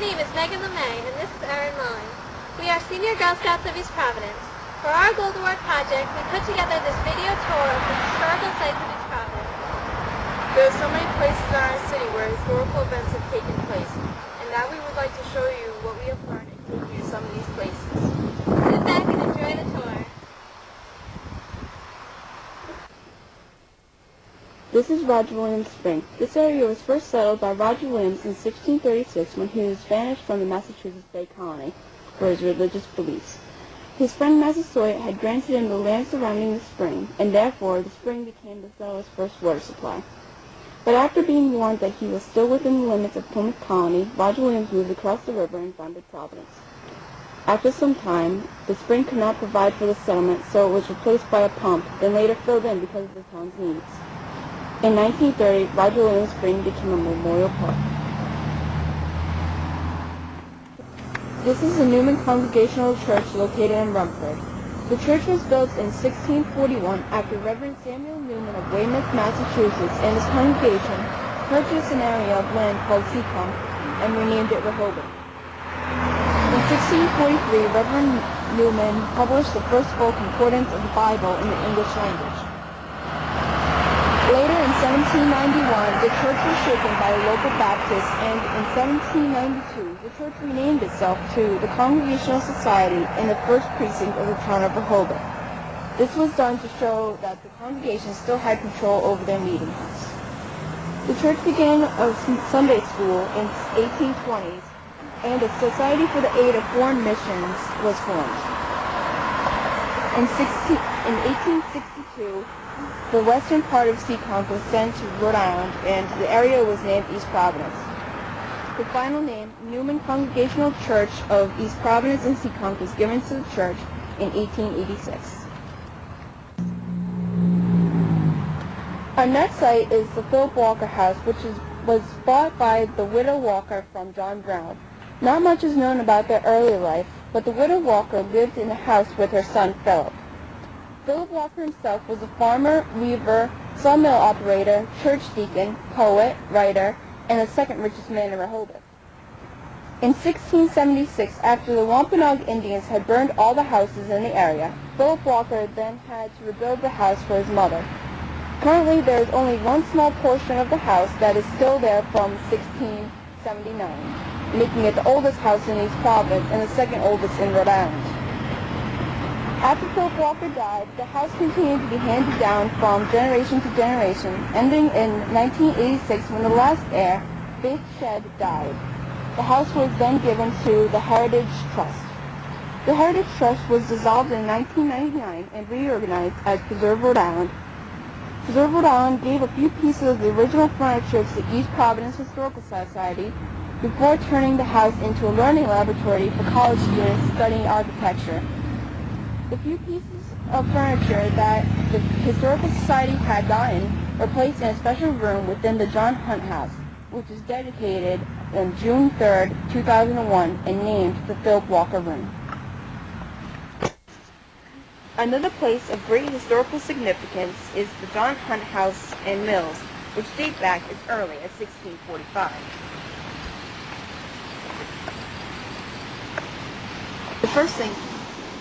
name is Megan LeMay, and this is Erin Mullen. We are Senior Girl Scouts of East Providence. For our Gold Award project, we put together this video tour of the historical sites of East Providence. There are so many places in our city where historical events have taken place, and now we would like to show you what we have learned in taking you to some of these places. Sit back and enjoy the tour. This is Roger Williams Spring. This area was first settled by Roger Williams in 1636 when he was banished from the Massachusetts Bay Colony for his religious beliefs. His friend Massasoit had granted him the land surrounding the spring, and therefore the spring became the settler's first water supply. But after being warned that he was still within the limits of Plymouth Colony, Roger Williams moved across the river and founded Providence. After some time, the spring could not provide for the settlement, so it was replaced by a pump, then later filled in because of the town's needs. In 1930, Roger Williams Spring became a memorial park. This is the Newman Congregational Church located in Rumford. The church was built in 1641 after Reverend Samuel Newman of Weymouth, Massachusetts, and his congregation purchased an area of land called Seacombe and renamed it Rehoboth. In 1643, Reverend Newman published the first full concordance of the Bible in the English language. Later in 1791, the church was shaken by a local Baptist, and in 1792, the church renamed itself to the Congregational Society in the first precinct of the town of Rehoboth. This was done to show that the congregation still had control over their meeting house. The church began a Sunday school in 1820s, and a Society for the Aid of Foreign Missions was formed. In 1862, the western part of Seacombe was sent to Rhode Island, and the area was named East Providence. The final name, Newman Congregational Church of East Providence and Seacombe, was given to the church in 1886. Our next site is the Philip Walker House, which was bought by the widow Walker from John Brown. Not much is known about their early life, but the widow Walker lived in the house with her son Philip. Philip Walker himself was a farmer, weaver, sawmill operator, church deacon, poet, writer, and the second richest man in Rehoboth. In 1676, after the Wampanoag Indians had burned all the houses in the area, Philip Walker then had to rebuild the house for his mother. Currently, there is only one small portion of the house that is still there from 1679, making it the oldest house in East Providence and the second oldest in Rhode Island. After Philip Walker died, the house continued to be handed down from generation to generation, ending in 1986 when the last heir, Faith Shedd, died. The house was then given to the Heritage Trust. The Heritage Trust was dissolved in 1999 and reorganized as Preserve Rhode Island. Preserve Rhode Island gave a few pieces of the original furniture to the East Providence Historical Society before turning the house into a learning laboratory for college students studying architecture. The few pieces of furniture that the Historical Society had gotten were placed in a special room within the John Hunt House, which was dedicated on June 3, 2001, and named the Philip Walker Room. Another place of great historical significance is the John Hunt House and Mills, which date back as early as 1645. The first thing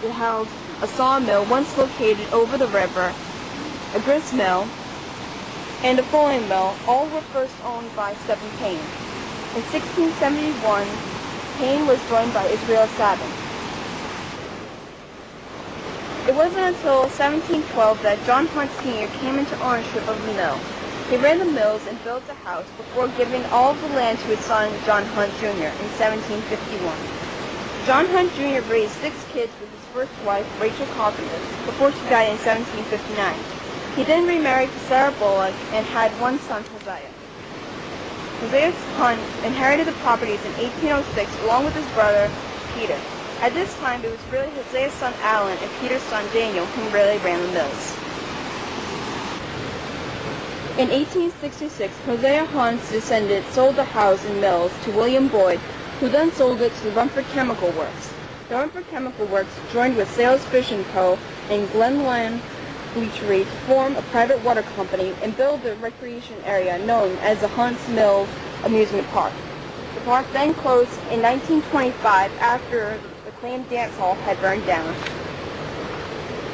it held a sawmill once located over the river, a grist mill, and a fulling mill. All were first owned by Stephen Payne. In 1671, Payne was joined by Israel Sabin. It wasn't until 1712 that John Hunt Sr. came into ownership of the mill. He ran the mills and built a house before giving all of the land to his son John Hunt Jr. in 1751. John Hunt Jr. raised 6 kids with his first wife, Rachel Carpenter, before she died in 1759. He then remarried to Sarah Bullock and had one son, Hosea. Hosea Hunt inherited the properties in 1806 along with his brother, Peter. At this time, it was really Hosea's son, Alan, and Peter's son, Daniel, who really ran the mills. In 1866, Hosea Hunt's descendants sold the house and mills to William Boyd, who then sold it to the Rumford Chemical Works. The Rumford Chemical Works joined with Sales Fish & Co. and Glenland Leachery to form a private water company and build the recreation area known as the Hunts Mills Amusement Park. The park then closed in 1925 after the Clam Dance Hall had burned down.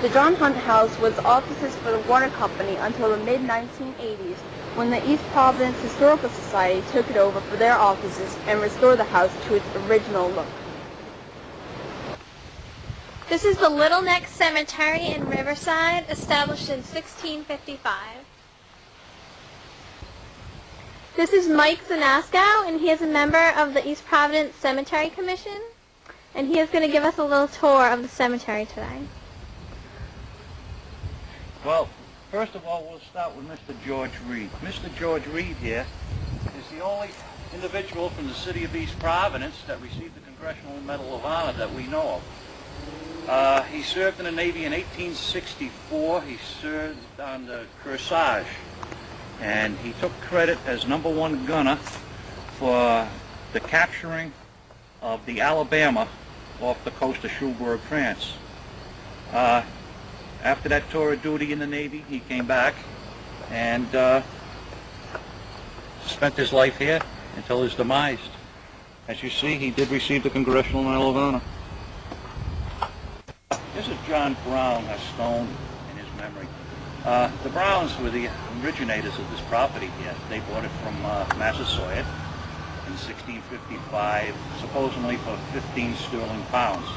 The John Hunt House was offices for the water company until the mid-1980s, when the East Providence Historical Society took it over for their offices and restored the house to its original look. This is the Littleneck Cemetery in Riverside, established in 1655. This is Mike Zanaskow, and he is a member of the East Providence Cemetery Commission, and he is going to give us a little tour of the cemetery today. Well, first of all, we'll start with Mr. George Reed. Mr. George Reed here is the only individual from the city of East Providence that received the Congressional Medal of Honor that we know of. He served in the Navy in 1864. He served on the Crescent, and he took credit as #1 gunner for the capturing of the Alabama off the coast of Cherbourg, France. After that tour of duty in the Navy, he came back and spent his life here until his demise. As you see, he did receive the Congressional Medal of Honor. This is John Brown, a stone in his memory. The Browns were the originators of this property here. They bought it from Massasoit in 1655, supposedly for 15 sterling pounds.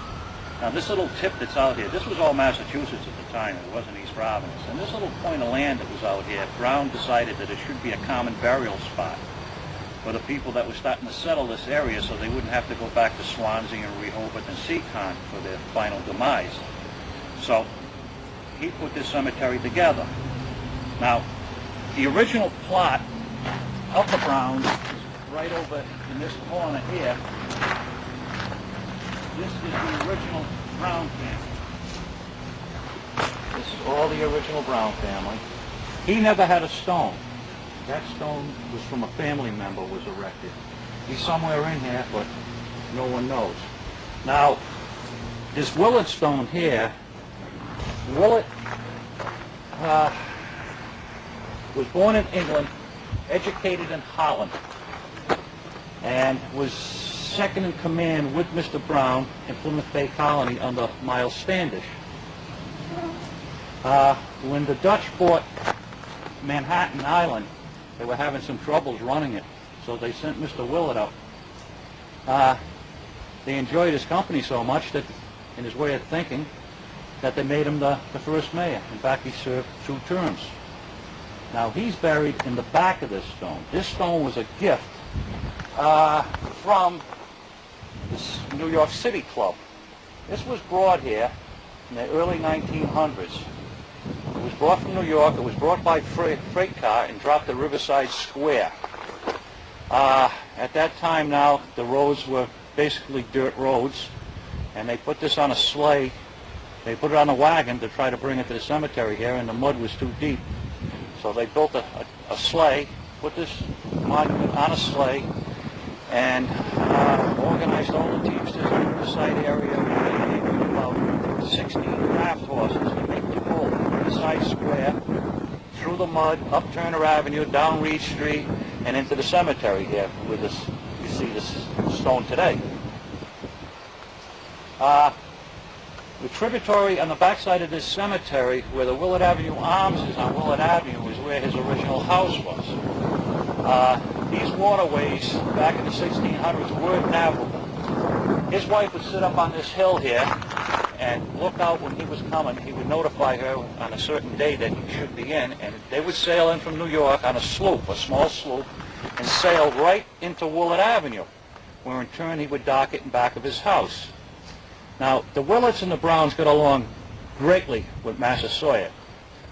Now this little tip that's out here, this was all Massachusetts at the time, it wasn't East Providence. And this little point of land that was out here, Brown decided that it should be a common burial spot for the people that were starting to settle this area so they wouldn't have to go back to Swansea and Rehoboth and Seacon for their final demise. So he put this cemetery together. Now, the original plot of the Browns is right over in this corner here. This is the original Brown family. This is all the original Brown family. He never had a stone. That stone was from a family member, was erected. He's somewhere in here, but no one knows. Now, this Willett stone here, Willett was born in England, educated in Holland, and was second in command with Mr. Brown in Plymouth Bay Colony under Miles Standish. When the Dutch bought Manhattan Island, they were having some troubles running it, so they sent Mr. Willett up. They enjoyed his company so much that, in his way of thinking, that they made him the first mayor. In fact, he served 2 terms. Now, he's buried in the back of this stone. This stone was a gift from this New York City Club. This was brought here in the early 1900s. It was brought from New York. It was brought by freight car and dropped at Riverside Square. At that time now, the roads were basically dirt roads, and they put this on a sleigh. They put it on a wagon to try to bring it to the cemetery here, and the mud was too deep. So they built a sleigh, put this monument on a sleigh, and organized all the teamsters in the Riverside area. They gave them about 16 draft horses to make the pull Riverside Square, through the mud, up Turner Avenue, down Reed Street, and into the cemetery here, where this, you see this stone today. The tributary on the backside of this cemetery, where the Willett Avenue Arms is on Willett Avenue, is where his original house was. These waterways back in the 1600s were navigable. His wife would sit up on this hill here and look out when he was coming. He would notify her on a certain day that he should be in, and they would sail in from New York on a sloop, a small sloop, and sail right into Willett Avenue, where in turn he would dock it in back of his house. Now, the Willets and the Browns got along greatly with Massasoit,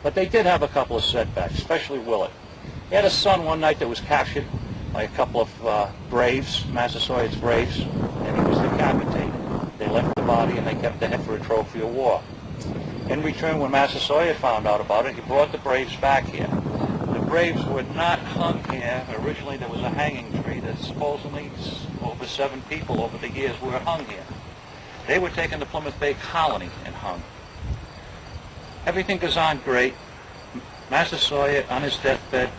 but they did have a couple of setbacks, especially Willett. He had a son one night that was captured by a couple of braves, Massasoit's braves, and he was decapitated. They left the body and they kept the head for a trophy of war. In return, when Massasoit found out about it, he brought the braves back here. The braves were not hung here. Originally there was a hanging tree that supposedly over 7 people over the years were hung here. They were taken to Plymouth Bay Colony and hung. Everything goes on great. Massasoit, on his deathbed,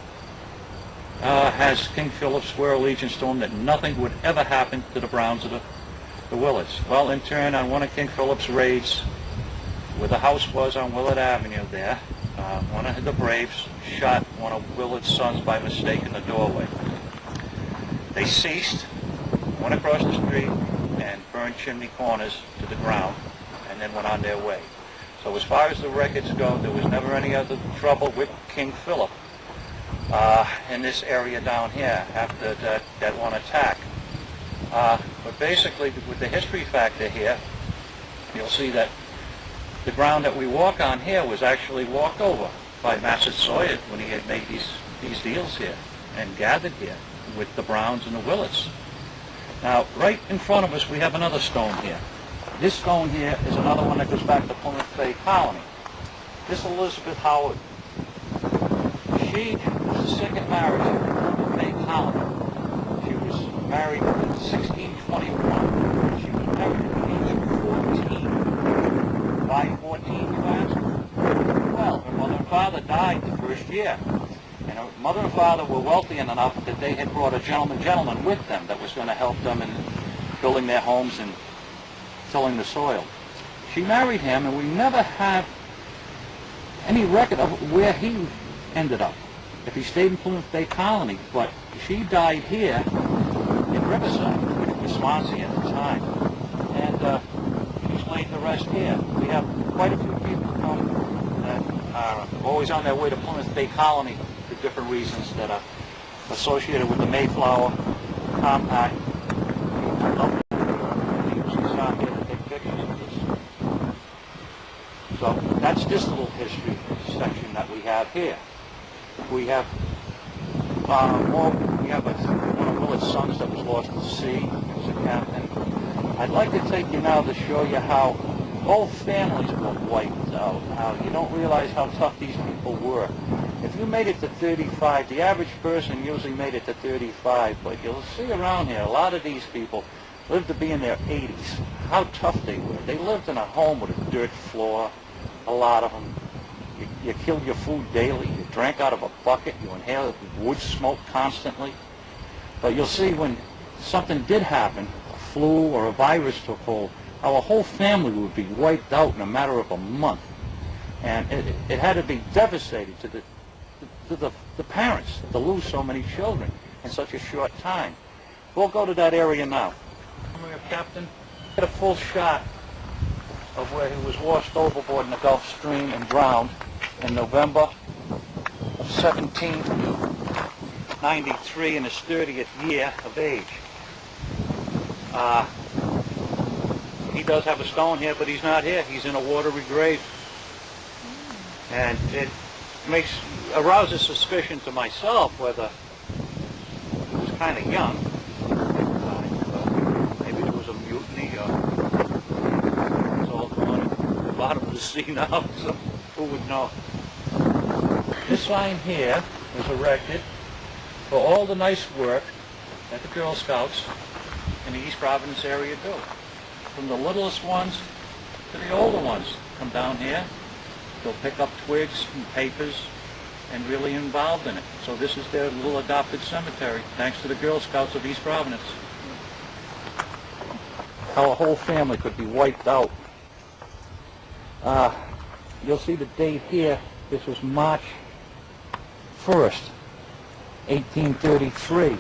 has King Philip swear allegiance to him that nothing would ever happen to the Browns or the Willets. Well, in turn, on one of King Philip's raids, where the house was on Willett Avenue there, one of the Braves shot one of Willett's sons by mistake in the doorway. They ceased, went across the street, and burned chimney corners to the ground, and then went on their way. So as far as the records go, there was never any other trouble with King Philip in this area down here after that one attack. But basically, with the history factor here, you'll see that the ground that we walk on here was actually walked over by Massasoit when he had made these deals here and gathered here with the Browns and the Willets. Now, right in front of us, we have another stone here. This stone here is another one that goes back to Plymouth Bay Colony. This Elizabeth Howard, she was the second marriage of Plymouth Bay Colony. She was married in 1621. She was married at the age of 14. Why 14, you ask? Well, her mother and father died the first year. And her mother and father were wealthy enough that they had brought a gentleman with them that was going to help them in building their homes and tilling the soil. She married him, and we never have any record of where he ended up, if he stayed in Plymouth Bay Colony. But she died here in Riverside, which was Swansea at the time. And she's laid to rest here. We have quite a few people come that are always on their way to Plymouth Bay Colony for different reasons that are associated with the Mayflower Compact. I love it. She's out here to take pictures of this. So that's this little history section that we have here. We have one of Willett's sons that was lost at sea. He was a captain. I'd like to take you now to show you how whole families were wiped out. How you don't realize how tough these people were. If you made it to 35, the average person usually made it to 35, but you'll see around here, a lot of these people lived to be in their 80s. How tough they were. They lived in a home with a dirt floor, a lot of them. You killed your food daily. You drank out of a bucket. You inhaled wood smoke constantly. But you'll see when something did happen, a flu or a virus took hold, how a whole family would be wiped out in a matter of a month. And it had to be devastating to the parents to lose so many children in such a short time. We'll go to that area now. Captain, get a full shot of where he was washed overboard in the Gulf Stream and drowned in November of 1793 in his 30th year of age. He does have a stone here, but he's not here. He's in a watery grave. And it arouses suspicion to myself whether he was kind of young. Maybe there was a mutiny or it's all gone at the bottom of the sea now, so who would know? This sign here was erected for all the nice work that the Girl Scouts in the East Providence area do. From the littlest ones to the older ones come down here. They'll pick up twigs and papers and really involved in it. So this is their little adopted cemetery, thanks to the Girl Scouts of East Providence. How a whole family could be wiped out. You'll see the date here. This was March 1st, 1833.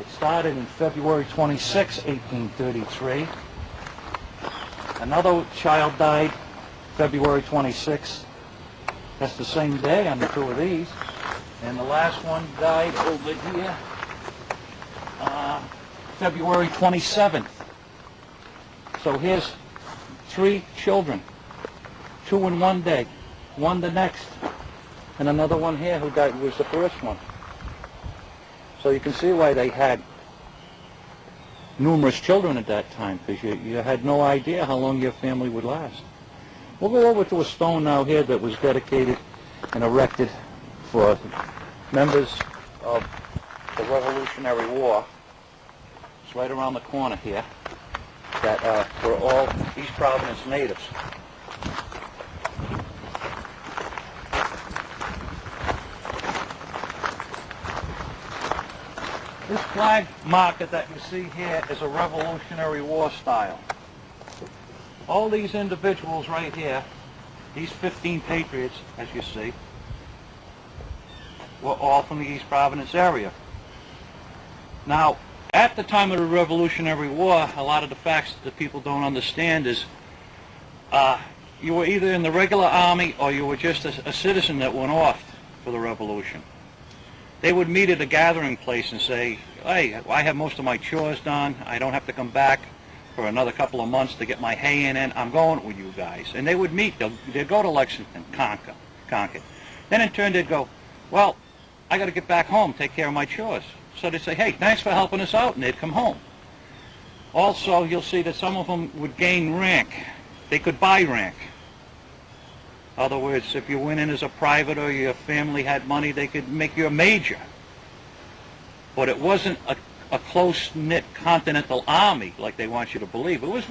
It started in February 26, 1833. Another child died February 26. That's the same day on the two of these. And the last one died over here February 27th. So here's 3 children. 2 in one day, 1 the next, and another one here who died was the first one. So you can see why they had numerous children at that time, because you had no idea how long your family would last. We'll go over to a stone now here that was dedicated and erected for members of the Revolutionary War. It's right around the corner here, that were all East Providence natives. This flag marker that you see here is a Revolutionary War style. All these individuals right here, these 15 patriots, as you see, were all from the East Providence area. Now, at the time of the Revolutionary War, a lot of the facts that people don't understand is you were either in the regular army or you were just a citizen that went off for the Revolution. They would meet at a gathering place and say, hey, I have most of my chores done. I don't have to come back for another couple of months to get my hay in. I'm going with you guys. And they would meet. They'd go to Lexington, Concord. Then in turn they'd go, well, I got to get back home, take care of my chores. So they'd say, hey, thanks for helping us out, and they'd come home. Also, you'll see that some of them would gain rank. They could buy rank. In other words, if you went in as a private or your family had money, they could make you a major. But it wasn't a close-knit continental army like they want you to believe. It was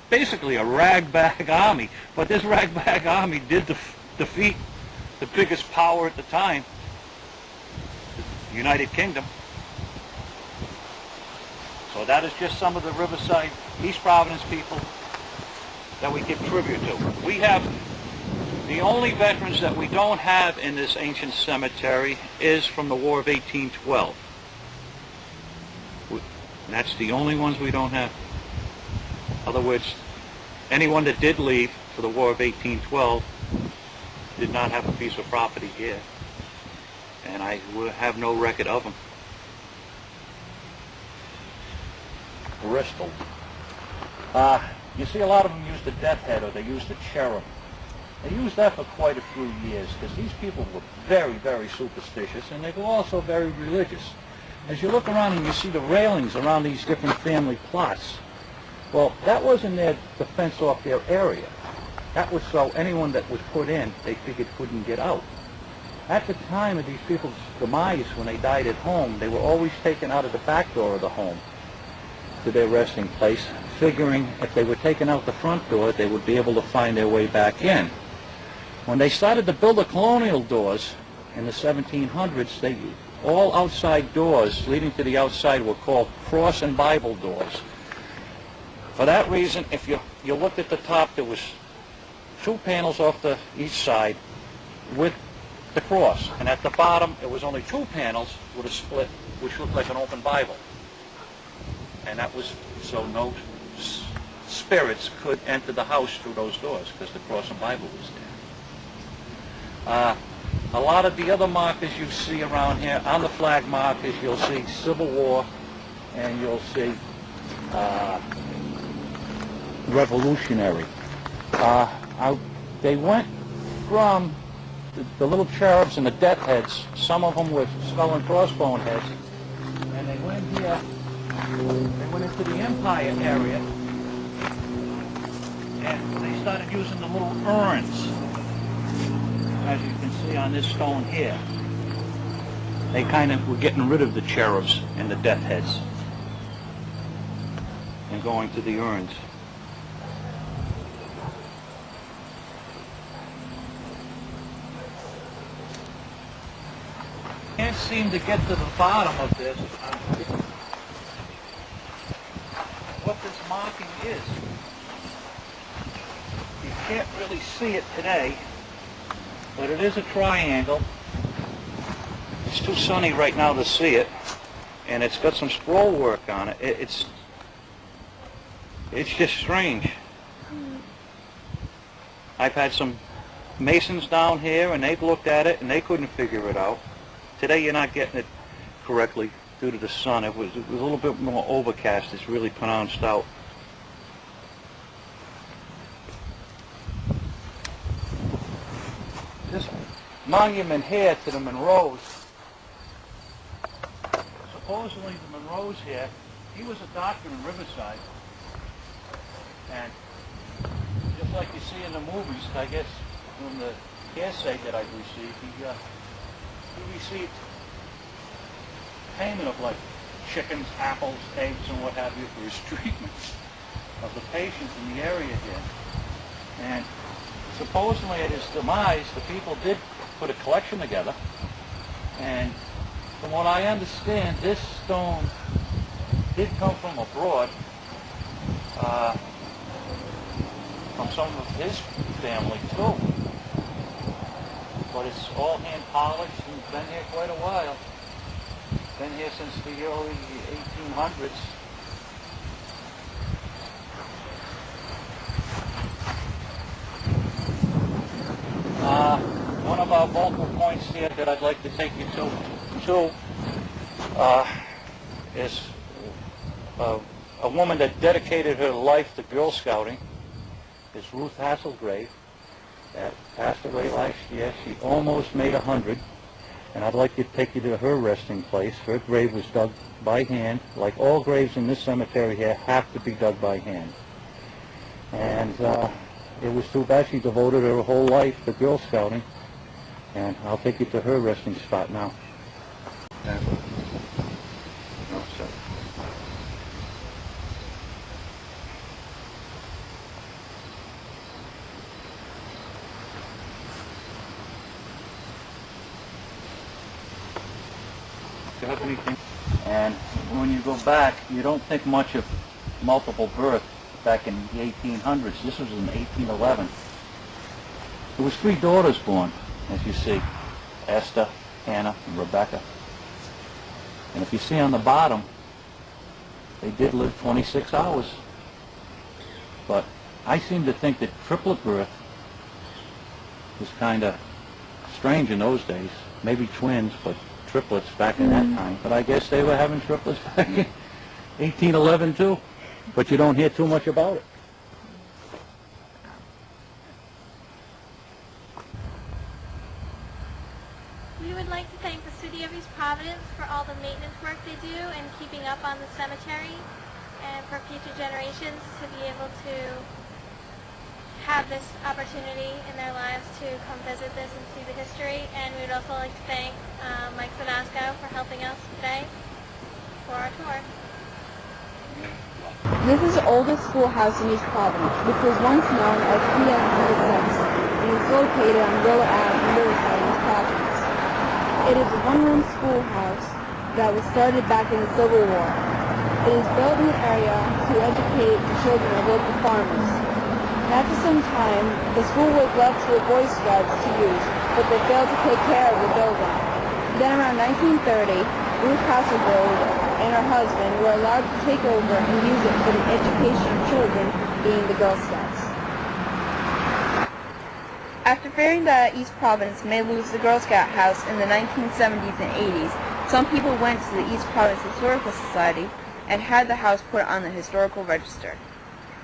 basically a ragbag army. But this ragbag army did defeat the biggest power at the time, the United Kingdom. So that is just some of the Riverside, East Providence people that we give tribute to. We have the only veterans that we don't have in this ancient cemetery is from the War of 1812. That's the only ones we don't have. In other words, anyone that did leave for the War of 1812 did not have a piece of property here. And I have no record of them. Bristol. You see a lot of them use the death head or they use the cherub. They used that for quite a few years because these people were very, very superstitious and they were also very religious. As you look around and you see the railings around these different family plots, well, that wasn't there to fence off their area. That was so anyone that was put in, they figured couldn't get out. At the time of these people's demise, when they died at home, they were always taken out of the back door of the home to their resting place, figuring if they were taken out the front door, they would be able to find their way back in. When they started to build the colonial doors in the 1700s, all outside doors leading to the outside were called cross and Bible doors. For that reason, if you looked at the top, there was 2 panels off the each side with the cross, and at the bottom it was only 2 panels with a split which looked like an open Bible. And that was so no spirits could enter the house through those doors because the cross and Bible was there. A lot of the other markers you see around here, on the flag markers, you'll see Civil War and you'll see Revolutionary. They went from the little cherubs and the death heads, some of them were skull and crossbone heads, and they went here. They went into the Empire area and they started using the little urns, as you can see on this stone here. They kind of were getting rid of the cherubs and the death heads and going to the urns. Can't seem to get to the bottom of this. What this marking is. You can't really see it today, but it is a triangle. It's too sunny right now to see it, and it's got some scroll work on it. It's just strange. I've had some masons down here, and they've looked at it, and they couldn't figure it out. Today you're not getting it correctly due to the sun. It was a little bit more overcast. It's really pronounced out. This monument here to the Monroes, supposedly the Monroes here, he was a doctor in Riverside, and just like you see in the movies, I guess from the hearsay that I've received, he received payment of like chickens, apples, eggs, and what have you for his treatments of the patients in the area here. And supposedly at his demise, the people did put a collection together, and the from what I understand, this stone did come from abroad, from some of his family too. But it's all hand polished and been here quite a while. Been here since the early 1800s. One of our vocal points here that I'd like to take you to is a woman that dedicated her life to Girl Scouting, is Ruth Hasselgrave, that passed away last year. She almost made 100, and I'd like to take you to her resting place. Her grave was dug by hand. Like all graves in this cemetery here have to be dug by hand. And it was too bad. She devoted her whole life to Girl Scouting, and I'll take you to her resting spot now. And when you go back, you don't think much of multiple birth back in the 1800s. This was in 1811. There was 3 daughters born, as you see, Esther, Hannah, and Rebecca. And if you see on the bottom, they did live 26 hours. But I seem to think that triplet birth was kind of strange in those days. Maybe twins, but triplets back in that time. But I guess they were having triplets back in 1811 too. But you don't hear too much about it. We would like to thank the City of East Providence for all the maintenance work they do and keeping up on the cemetery, and for future generations to be able to have this opportunity in their lives to come visit this and see the history. And we would also like to thank Mike Savasco for helping us today for our tour. This is the oldest schoolhouse in East Providence, which was once known as PS 106, and is located on Willett Ave in Riverside, East Providence. It is a one-room schoolhouse that was started back in the Civil War. It is built in the area to educate the children of local farmers. And after some time, the school was left to the Boy Scouts to use, but they failed to take care of the building. Then around 1930, Ruth Hasselgrove and her husband were allowed to take over and use it for the education of children, being the Girl Scouts. After fearing that East Providence may lose the Girl Scout house in the 1970s and 80s, some people went to the East Providence Historical Society and had the house put on the historical register.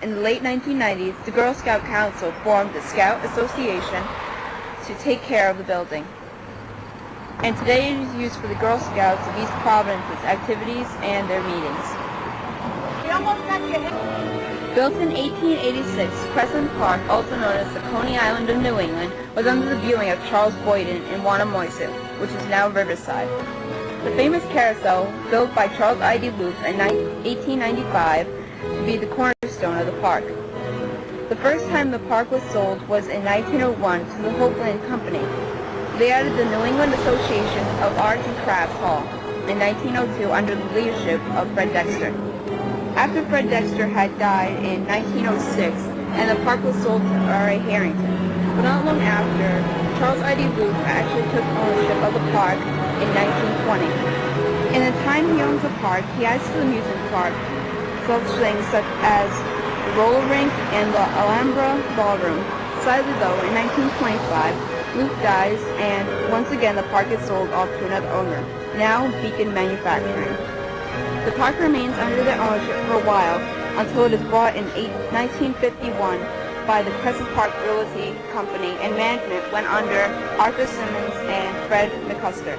In the late 1990s, the Girl Scout Council formed the Scout Association to take care of the building. And today it is used for the Girl Scouts of East Providence's activities and their meetings. Built in 1886, Crescent Park, also known as the Coney Island of New England, was under the viewing of Charles Boyden in Wannamoisett, which is now Riverside. The famous carousel, built by Charles I.D. Luke in 1895, to be the cornerstone of the park. The first time the park was sold was in 1901 to the Hopeland Company. They added the New England Association of Arts and Crafts Hall in 1902 under the leadership of Fred Dexter. After Fred Dexter had died in 1906, and the park was sold to R.A. Harrington, but not long after, Charles I.D. Luke actually took ownership of the park in 1920. In the time he owns the park, he adds to the amusement park such things such as the roller rink and the Alhambra ballroom. Sadly though, in 1925, Luke dies, and once again the park is sold off to another owner, now Beacon Manufacturing. The park remains under their ownership for a while until it is bought in 1951 by the Crescent Park Realty Company, and management went under Arthur Simmons and Fred McCusker.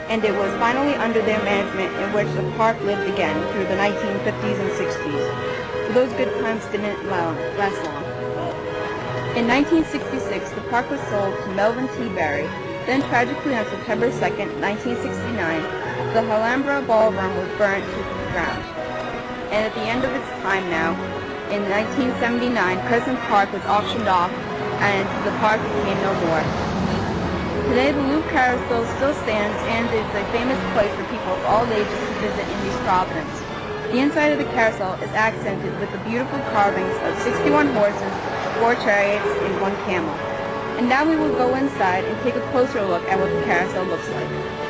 And it was finally under their management in which the park lived again through the 1950s and 60s. But those good times didn't last long. In 1966, the park was sold to Melvin T. Berry. Then tragically on September 2nd, 1969, the Alhambra Ballroom was burnt to the ground. And at the end of its time now, in 1979, Crescent Park was auctioned off, and the park became no more. Today, the Loop Carousel still stands and is a famous place for people of all ages to visit in East Providence. The inside of the carousel is accented with the beautiful carvings of 61 horses, 4 chariots, and 1 camel. And now we will go inside and take a closer look at what the carousel looks like.